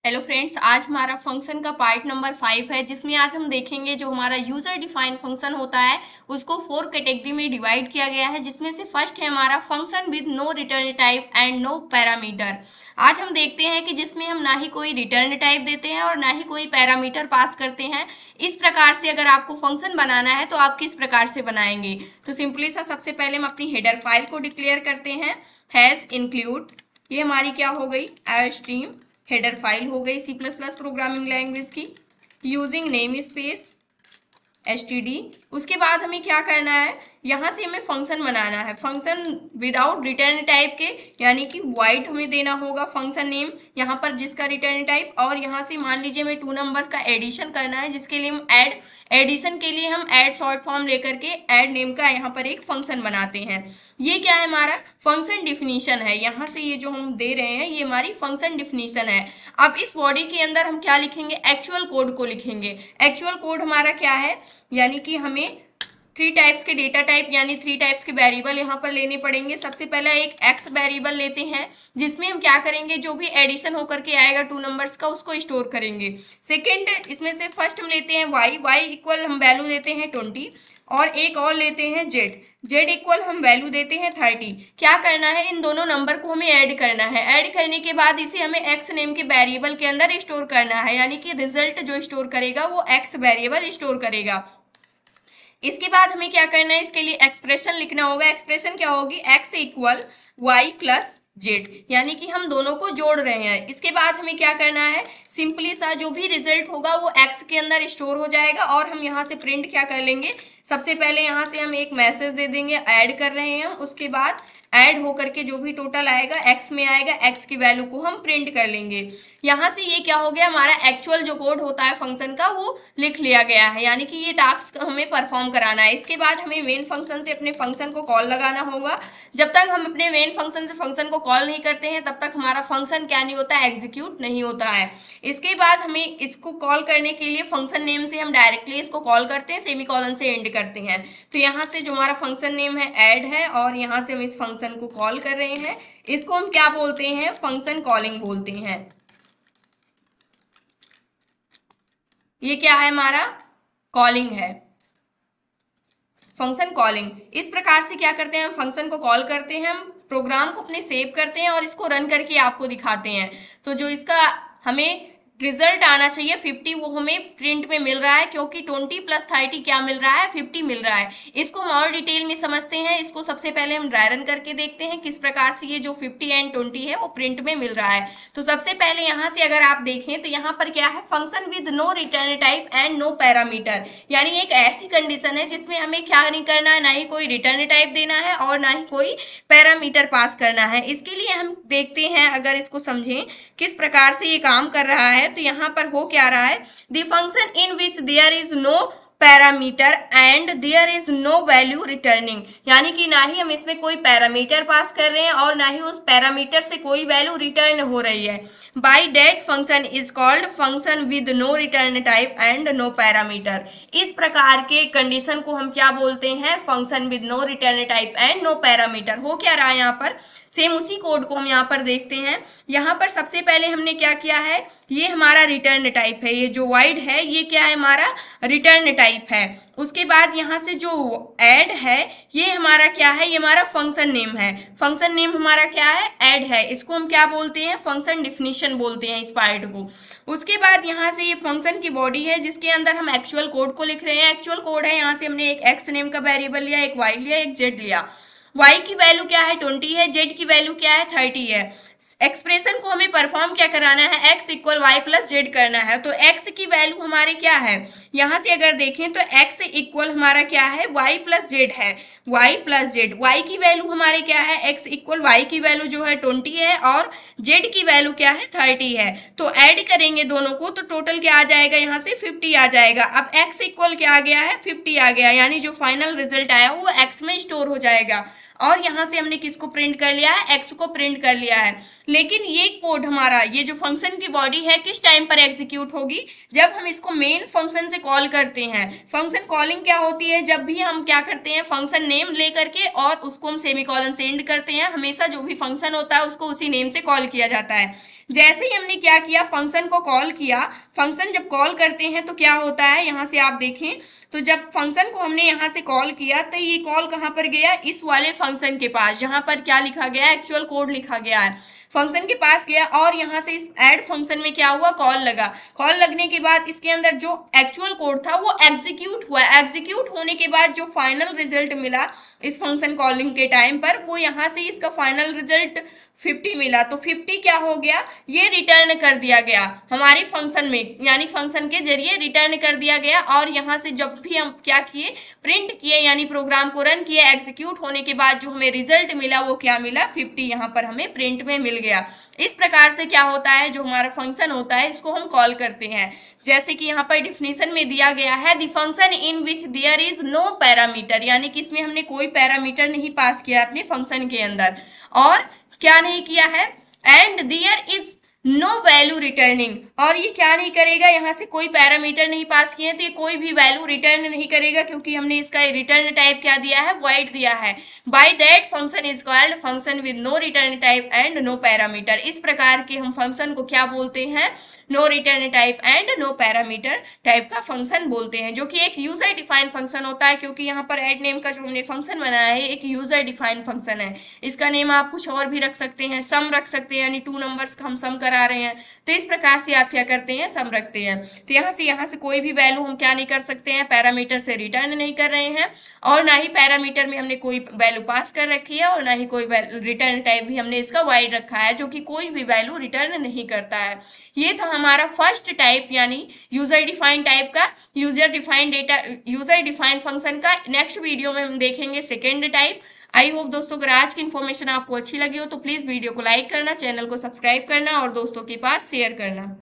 Hello friends, आज हमारा function का पार्ट नंबर 5 है, जिसमें आज हम देखेंगे जो हमारा यूजर डिफाइंड फंक्शन होता है उसको 4 कैटेगरी में डिवाइड किया गया है। जिसमें से फर्स्ट है हमारा function with no return type and no parameter. आज हम देखते हैं कि जिसमें हम ना ही कोई रिटर्न टाइप देते हैं और ना ही कोई पैरामीटर पास करते हैं। इस प्रकार से अगर आपको फंक्शन बनाना है तो आप किस प्रकार से बनाएंगे। तो सिंपली सा सबसे पहले हम अपनी हेडर फाइल को डिक्लेयर करते हैं हैज इंक्लूड। ये हमारी क्या हो गई, स्ट्रीम हेडर फाइल हो गई C plus plus programming language की, यूजिंग नेम स्पेस std। उसके बाद हमें क्या करना है, यहाँ से हमें फंक्शन बनाना है, फंक्शन विदाउट रिटर्न टाइप के, यानी कि वाइड हमें देना होगा फंक्शन नेम यहाँ पर जिसका रिटर्न टाइप। और यहाँ से मान लीजिए हमें 2 नंबर का एडिशन करना है, जिसके लिए हम एडिशन के लिए हम ऐड शॉर्ट फॉर्म लेकर के ऐड नेम का यहाँ पर एक फंक्शन बनाते हैं। ये क्या है, हमारा फंक्शन डिफिनीशन है। यहाँ से ये जो हम दे रहे हैं ये हमारी फंक्शन डिफिनीशन है। अब इस बॉडी के अंदर हम क्या लिखेंगे, एक्चुअल कोड को लिखेंगे। एक्चुअल कोड हमारा क्या है, यानी कि हमें 3 टाइप्स के डेटा टाइप यानी 3 टाइप्स के वेरिएबल यहाँ पर लेने पड़ेंगे। सबसे पहला एक एक्स वेरिएबल लेते हैं, जिसमें हम क्या करेंगे, जो भी एडिशन होकर के आएगा 2 नंबर्स का उसको स्टोर करेंगे। सेकंड, इसमें से फर्स्ट हम लेते हैं वाई इक्वल हम वैल्यू देते हैं 20, और एक और लेते हैं जेड इक्वल हम वैल्यू देते हैं 30। क्या करना है, इन दोनों नंबर को हमें ऐड करना है। ऐड करने के बाद इसे हमें एक्स नेम के वेरिएबल के अंदर स्टोर करना है, यानी कि रिजल्ट जो स्टोर करेगा वो एक्स वेरिएबल स्टोर करेगा। इसके बाद हमें क्या करना है, इसके लिए एक्सप्रेशन लिखना होगा। एक्सप्रेशन क्या होगी, x equal y plus z, यानी कि हम दोनों को जोड़ रहे हैं। इसके बाद हमें क्या करना है, सिंपली सा जो भी रिजल्ट होगा वो एक्स के अंदर स्टोर हो जाएगा, और हम यहाँ से प्रिंट क्या कर लेंगे, सबसे पहले यहाँ से हम एक मैसेज दे देंगे, ऐड कर रहे हैं हम। उसके बाद ऐड होकर के जो भी टोटल आएगा एक्स में आएगा, एक्स की वैल्यू को हम प्रिंट कर लेंगे। यहाँ से ये क्या हो गया, हमारा एक्चुअल जो कोड होता है फंक्शन का वो लिख लिया गया है, यानी कि ये टास्क हमें परफॉर्म कराना है। इसके बाद हमें मेन फंक्शन से अपने फंक्शन को कॉल लगाना होगा। जब तक हम अपने मेन फंक्शन से फंक्शन को कॉल नहीं करते हैं तब तक हमारा फंक्शन क्या नहीं होता है, एग्जीक्यूट नहीं होता है। इसके बाद हमें इसको कॉल करने के लिए फंक्शन नेम से हम डायरेक्टली इसको कॉल करते हैं, सेमीकोलन से एंड करते हैं। तो यहाँ से जो हमारा फंक्शन नेम है ऐड है, और यहाँ से हम इस फंक्शन को कॉल कर रहे हैं। इसको हम क्या बोलते हैं, फंक्शन कॉलिंग बोलते हैं। ये क्या है, हमारा कॉलिंग है, फंक्शन कॉलिंग। इस प्रकार से क्या करते हैं, हम फंक्शन को कॉल करते हैं, हम प्रोग्राम को अपने सेव करते हैं और इसको रन करके आपको दिखाते हैं। तो जो इसका हमें रिजल्ट आना चाहिए 50, वो हमें प्रिंट में मिल रहा है, क्योंकि 20 + 30 क्या मिल रहा है, 50 मिल रहा है। इसको हम और डिटेल में समझते हैं। इसको सबसे पहले हम ड्राई रन करके देखते हैं किस प्रकार से ये जो 50 एंड 20 है वो प्रिंट में मिल रहा है। तो सबसे पहले यहाँ से अगर आप देखें तो यहाँ पर क्या है, function with no return type and no parameter, यानी एक ऐसी कंडीशन है जिसमें हमें क्या नहीं करना है, ना ही कोई रिटर्न टाइप देना है और ना ही कोई पैरामीटर पास करना है। इसके लिए हम देखते हैं, अगर इसको समझें किस प्रकार से ये काम कर रहा है, तो यहाँ पर हो क्या रहा है, the function in which there is no parameter and there is no value returning, यानी कि ना ही हम इसमें कोई पैरामीटर पास कर रहे हैं और ना ही उस पैरामीटर से कोई वैल्यू रिटर्न हो रही है। By that function is called function with no return type and no parameter. इस प्रकार के कंडीशन को हम क्या बोलते हैं, function with no return type and no parameter. हो क्या रहा है, यहाँ पर सेम उसी कोड को हम यहाँ पर देखते हैं। यहाँ पर सबसे पहले हमने क्या किया है, ये हमारा रिटर्न टाइप है, ये जो वाइड है ये क्या है, हमारा रिटर्न टाइप है। उसके बाद यहाँ से जो ऐड है ये हमारा क्या है, ये हमारा फंक्शन नेम है। फंक्शन नेम हमारा क्या है, ऐड है। इसको हम क्या बोलते हैं, फंक्शन डिफिनीशन बोलते हैं इस पार्ट को। उसके बाद यहाँ से ये फंक्शन की बॉडी है जिसके अंदर हम एक्चुअल कोड को लिख रहे हैं। एक्चुअल कोड है, यहाँ से हमने एक एक्स नेम का वेरिएबल लिया, एक वाई लिया, एक जेड लिया। y की वैल्यू क्या है, 20 है, z की वैल्यू क्या है, 30 है। एक्सप्रेशन को हमें परफॉर्म क्या कराना है, x equal y plus z करना है। तो x की वैल्यू हमारे क्या है, यहाँ से अगर देखें तो x इक्वल हमारा क्या है, y प्लस जेड है, y प्लस जेड। y की वैल्यू हमारे क्या है, x इक्वल y की वैल्यू जो है 20 है और z की वैल्यू क्या है, 30 है। तो ऐड करेंगे दोनों को तो टोटल क्या आ जाएगा, यहाँ से 50 आ जाएगा। अब x इक्वल क्या आ गया है, 50 आ गया, यानी जो फाइनल रिजल्ट आया वो x में स्टोर हो जाएगा। और यहाँ से हमने किसको प्रिंट कर लिया है, एक्स को प्रिंट कर लिया है। लेकिन ये कोड हमारा, ये जो फंक्शन की बॉडी है, किस टाइम पर एग्जीक्यूट होगी, जब हम इसको मेन फंक्शन से कॉल करते हैं। फंक्शन कॉलिंग क्या होती है, जब भी हम क्या करते हैं, फंक्शन नेम ले करके और उसको हम सेमीकोलन से एंड करते हैं। हमेशा जो भी फंक्शन होता है उसको उसी नेम से कॉल किया जाता है। जैसे ही हमने क्या किया, फंक्शन को कॉल किया, फंक्शन जब कॉल करते हैं तो क्या होता है, यहाँ से आप देखें तो जब फंक्शन को हमने यहाँ से कॉल किया तो ये कॉल कहाँ पर गया, इस वाले फंक्शन के पास, जहाँ पर क्या लिखा गया है, एक्चुअल कोड लिखा गया है, फंक्शन के पास गया और यहाँ से इस ऐड फंक्शन में क्या हुआ, कॉल लगा। कॉल लगने के बाद इसके अंदर जो एक्चुअल कोड था वो एग्जीक्यूट हुआ। एग्जीक्यूट होने के बाद जो फाइनल रिजल्ट मिला इस फंक्शन कॉलिंग के टाइम पर, वो यहाँ से इसका फाइनल रिजल्ट 50 मिला। तो 50 क्या हो गया, ये रिटर्न कर दिया गया हमारे फंक्शन में, यानी फंक्शन के जरिए रिटर्न कर दिया गया। और यहाँ से जब भी हम क्या किए, प्रिंट किए, यानी प्रोग्राम को रन किए, एग्जीक्यूट होने के बाद जो हमें रिजल्ट मिला वो क्या मिला, 50 यहाँ पर हमें प्रिंट में मिल गया। इस प्रकार से क्या होता है, जो हमारा फंक्शन होता है इसको हम कॉल करते हैं। जैसे कि यहाँ पर डिफिनीशन में दिया गया है, the function in which there is no parameter, यानी कि इसमें हमने कोई पैरामीटर नहीं पास किया अपने फंक्शन के अंदर, और क्या नहीं किया है, and there is no value returning, और ये क्या नहीं करेगा, यहाँ से कोई पैरामीटर नहीं पास किए तो ये कोई भी वैल्यू रिटर्न नहीं करेगा, क्योंकि हमने इसका रिटर्न टाइप क्या दिया है, वॉइड दिया है। By that function is called function with no return type and no parameter. इस प्रकार के हम फंक्शन को क्या बोलते हैं, no return type and no parameter type का फंक्शन बोलते हैं, जो कि एक यूजर डिफाइंड फंक्शन होता है। क्योंकि यहाँ पर ऐड नेम का जो हमने फंक्शन बनाया है एक यूजर डिफाइंड फंक्शन है। इसका नेम आप कुछ और भी रख सकते हैं, सम रख सकते हैं, यानी 2 नंबर्स का हम सम करा रहे हैं, तो इस प्रकार से आप क्या करते हैं, सम रखते हैं। तो यहाँ से कोई भी वैल्यू हम क्या नहीं कर सकते हैं, पैरामीटर से रिटर्न नहीं कर रहे हैं, और ना ही पैरामीटर में हमने कोई वैल्यू पास कर रखी है, और ना ही कोई रिटर्न टाइप भी हमने इसका वाइड रखा है, जो कि कोई भी वैल्यू रिटर्न नहीं करता है। ये था हमारा फर्स्ट टाइप, यानी यूजर डिफाइंड टाइप का, यूजर डिफाइंड फंक्शन का। नेक्स्ट वीडियो में हम देखेंगे सेकेंड टाइप। आई होप दोस्तों अगर आज की इन्फॉर्मेशन आपको अच्छी लगी हो तो प्लीज वीडियो को लाइक करना, चैनल को सब्सक्राइब करना और दोस्तों के पास शेयर करना।